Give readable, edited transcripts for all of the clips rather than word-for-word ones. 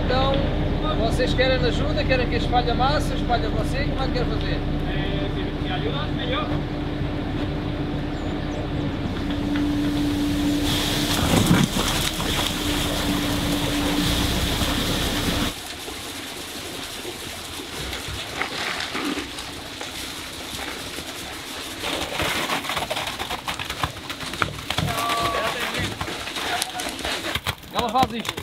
Então, vocês querem ajuda? Querem que eu espalhe a massa? Espalhe você? Como é que quer fazer? Se ajuda, melhor. Ela faz isto.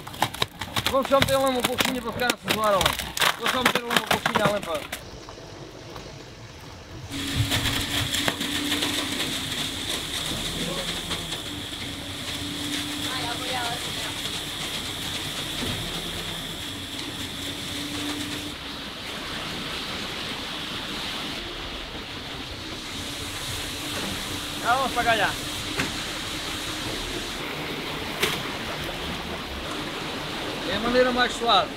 Vamos só meter lá uma bolsinha para ficar a suar, vou só meter lá uma bolsinha a limpar. Já vamos para já. É a maneira mais suave.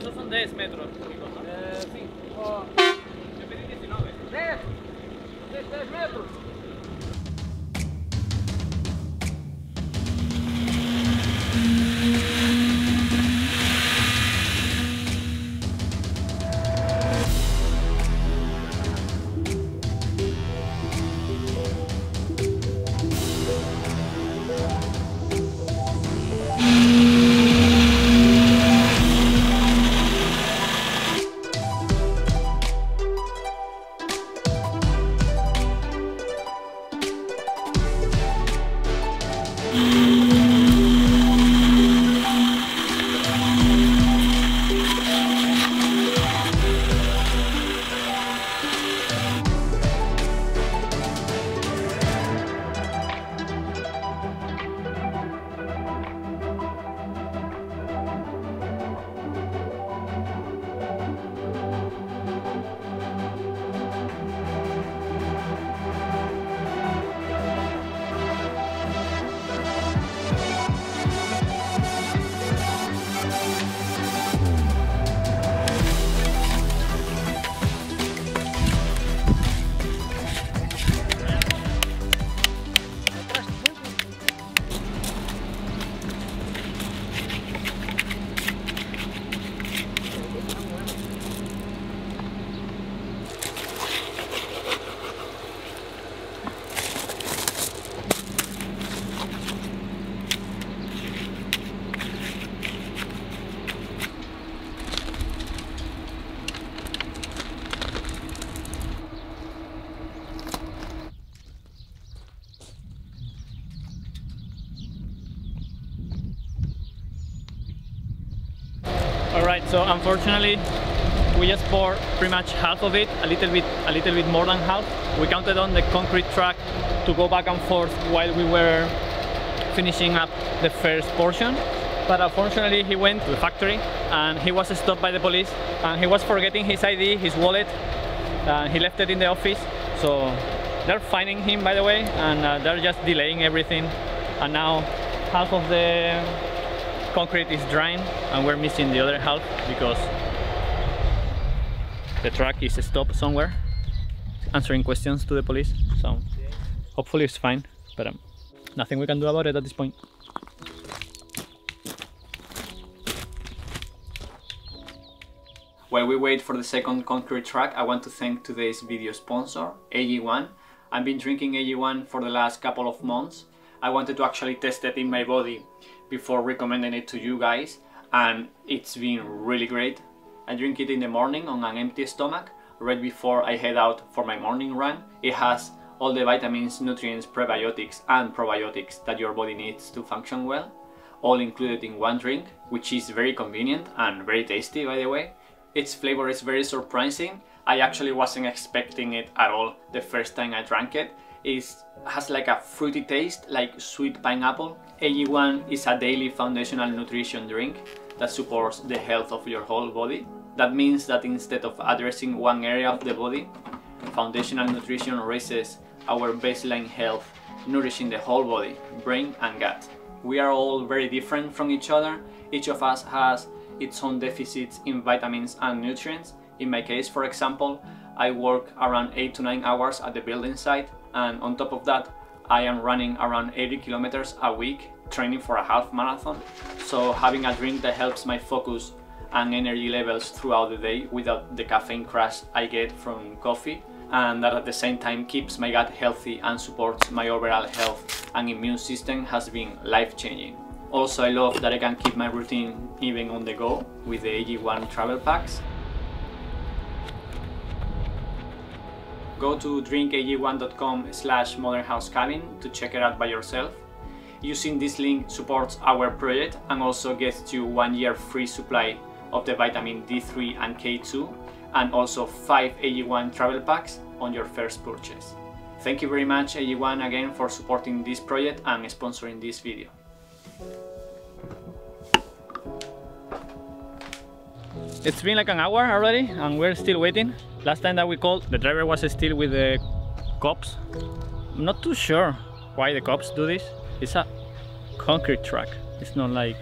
Estos son 10 metros. Sim. Yo pedí 19. 10! 10 metros! Alright, so unfortunately we just poured pretty much half of it, a little bit more than half. We counted on the concrete truck to go back and forth while we were finishing up the first portion. But unfortunately he went to the factory and he was stopped by the police and he was forgetting his ID, his wallet, and he left it in the office. So they're fining him, by the way, and they're just delaying everything. And now half of the concrete is drying and we're missing the other half because the truck is stopped somewhere answering questions to the police. So hopefully it's fine, but nothing we can do about it at this point. While we wait for the second concrete truck, I want to thank today's video sponsor, AG1. I've been drinking AG1 for the last couple of months. I wanted to actually test it in my body before recommending it to you guys, and it's been really great. I drink it in the morning on an empty stomach, right before I head out for my morning run. It has all the vitamins, nutrients, prebiotics and probiotics that your body needs to function well, all included in one drink, which is very convenient and very tasty, by the way. Its flavor is very surprising. I actually wasn't expecting it at all the first time I drank it. It has like a fruity taste, like sweet pineapple. AG1 is a daily foundational nutrition drink that supports the health of your whole body. That means that instead of addressing one area of the body, foundational nutrition raises our baseline health, nourishing the whole body, brain and gut. We are all very different from each other. Each of us has its own deficits in vitamins and nutrients. In my case, for example, I work around 8 to 9 hours at the building site, and on top of that I am running around 80 kilometers a week, training for a half marathon. So having a drink that helps my focus and energy levels throughout the day without the caffeine crash I get from coffee, and that at the same time keeps my gut healthy and supports my overall health and immune system, has been life-changing. Also, I love that I can keep my routine even on the go with the AG1 travel packs. Go to drinkag1.com/modernhousecabin to check it out by yourself. Using this link supports our project and also gets you 1 year free supply of the vitamin D3 and K2, and also 5 AG1 travel packs on your first purchase. Thank you very much, AG1, again for supporting this project and sponsoring this video. It's been like an hour already and we're still waiting. Last time that we called, the driver was still with the cops. I'm not too sure why the cops do this. It's a concrete truck. It's not like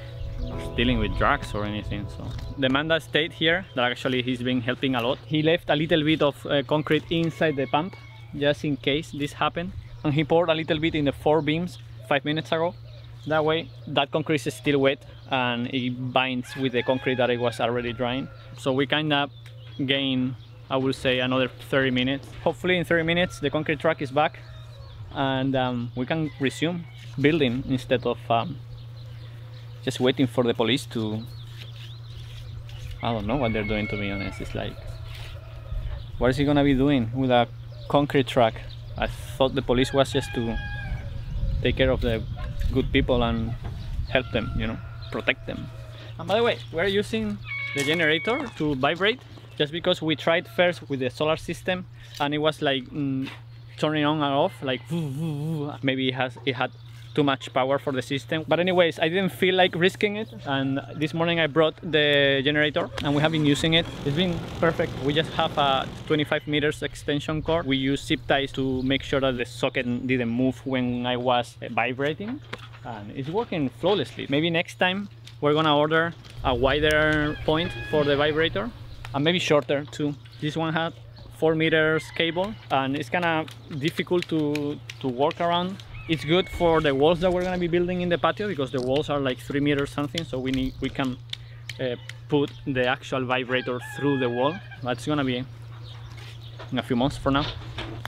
dealing with drugs or anything. So the man that stayed here, that actually he's been helping a lot, he left a little bit of concrete inside the pump just in case this happened, and he poured a little bit in the 4 beams 5 minutes ago. That way that concrete is still wet and it binds with the concrete that it was already drying. So we kind of gain, I would say, another 30 minutes. Hopefully in 30 minutes the concrete truck is back and we can resume building instead of just waiting for the police to... I don't know what they're doing, to be honest. It's like, what is he gonna be doing with a concrete truck? I thought the police was just to take care of the good people and help them, you know, protect them. And by the way, we're using the generator to vibrate just because we tried first with the solar system and it was like turning on and off, like maybe it had too much power for the system. But anyways, I didn't feel like risking it, and this morning I brought the generator and we have been using it. It's been perfect. We just have a 25 meters extension cord. We use zip ties to make sure that the socket didn't move when I was vibrating, and it's working flawlessly. Maybe next time we're gonna order a wider point for the vibrator and maybe shorter too. This one had 4 meters cable and it's kind of difficult to work around. It's good for the walls that we're going to be building in the patio because the walls are like 3 meters something, so we can put the actual vibrator through the wall. That's going to be in a few months for now.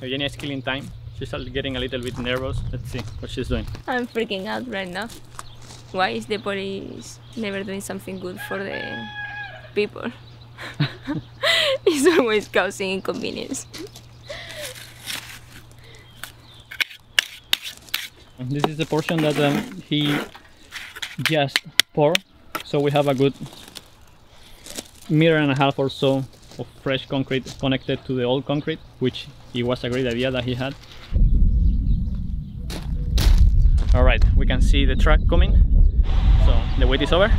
Eugenia is killing time. She's getting a little bit nervous. Let's see what she's doing. I'm freaking out right now. Why is the police never doing something good for the people? It's always causing inconvenience. This is the portion that he just poured, so we have a good 1.5 meters or so of fresh concrete connected to the old concrete, which it was a great idea that he had. Alright, we can see the truck coming, so the wait is over.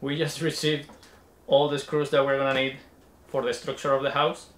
We just received all the screws that we're gonna need for the structure of the house.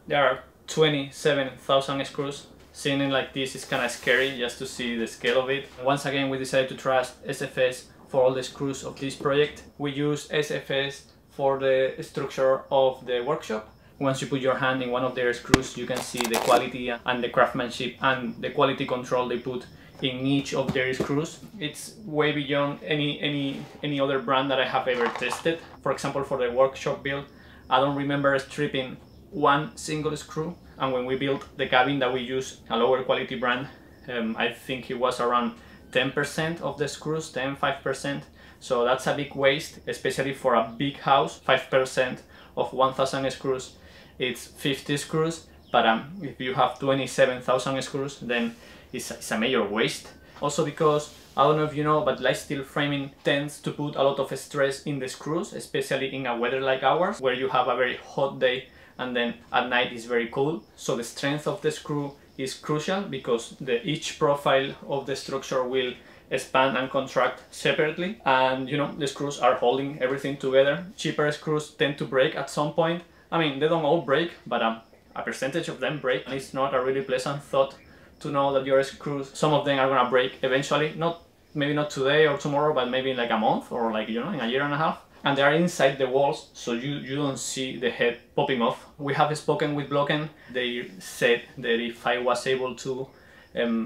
There are 27,000 screws. Seeing it like this is kind of scary just to see the scale of it. Once again, we decided to trust SFS for all the screws of this project. We use SFS for the structure of the workshop. Once you put your hand in one of their screws, you can see the quality and the craftsmanship and the quality control they put in each of their screws. It's way beyond any other brand that I have ever tested. For example, for the workshop build, I don't remember stripping one single screw, and when we built the cabin that we use a lower quality brand, I think it was around 10% of the screws, 5%. So that's a big waste, especially for a big house. 5% of 1,000 screws, it's 50 screws, but if you have 27,000 screws, then it's a major waste. Also because, I don't know if you know, but light steel framing tends to put a lot of stress in the screws, especially in a weather like ours, where you have a very hot day and then at night it's very cold. So the strength of the screw is crucial, because each profile of the structure will expand and contract separately, and you know, the screws are holding everything together. Cheaper screws tend to break at some point. I mean, they don't all break, but a percentage of them break, and it's not a really pleasant thought to know that your screws, some of them are gonna break eventually. Maybe not today or tomorrow, but maybe in like a month, or like, you know, in a year and a half. And they are inside the walls, so you don't see the head popping off. We have spoken with Blocken. They said that if I was able to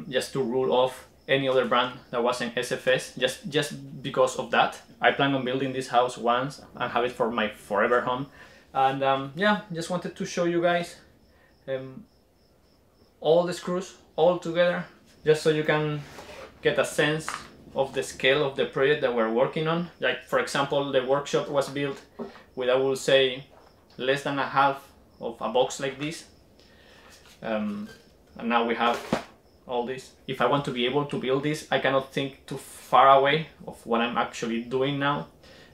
just to rule off any other brand that wasn't SFS, just because of that. I plan on building this house once and have it for my forever home. And yeah, just wanted to show you guys all the screws all together, just so you can get a sense of the scale of the project that we're working on. Like, for example, the workshop was built with, I will say, less than a half of a box like this, and now we have all this. If I want to be able to build this, I cannot think too far away of what I'm actually doing now,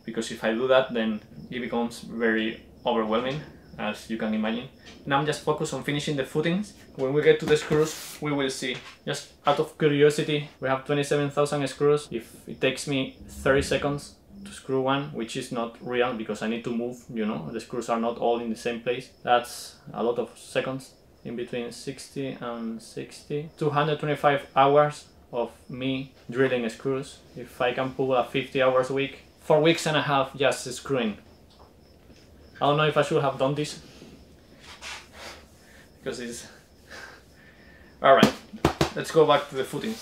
because if I do that, then it becomes very overwhelming, as you can imagine. Now I'm just focused on finishing the footings. When we get to the screws, we will see. Just out of curiosity, we have 27,000 screws. If it takes me 30 seconds to screw one, which is not real because I need to move, you know, the screws are not all in the same place. That's a lot of seconds, in between 60 and 60. 225 hours of me drilling screws. If I can pull a 50 hours a week, 4 weeks and a half just screwing. I don't know if I should have done this because it's... Alright, let's go back to the footing.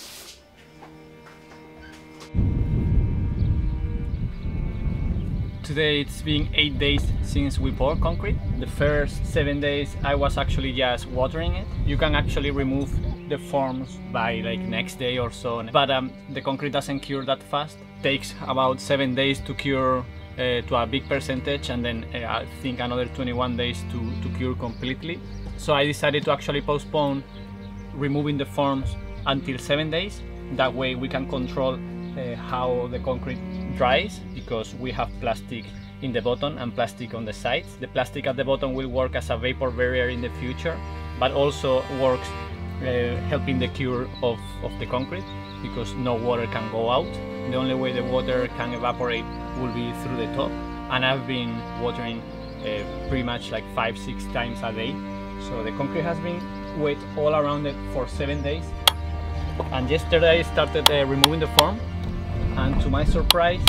Today it's been 8 days since we poured concrete. The first 7 days I was actually just watering it. You can actually remove the forms by like next day or so, but the concrete doesn't cure that fast. It takes about 7 days to cure to a big percentage, and then I think another 21 days to cure completely. So I decided to actually postpone removing the forms until 7 days. That way we can control how the concrete dries, because we have plastic in the bottom and plastic on the sides. The plastic at the bottom will work as a vapor barrier in the future, but also works helping the cure of the concrete, because no water can go out. The only way the water can evaporate will be through the top, and I've been watering pretty much like 5-6 times a day. So the concrete has been wet all around it for 7 days, and yesterday I started removing the form, and to my surprise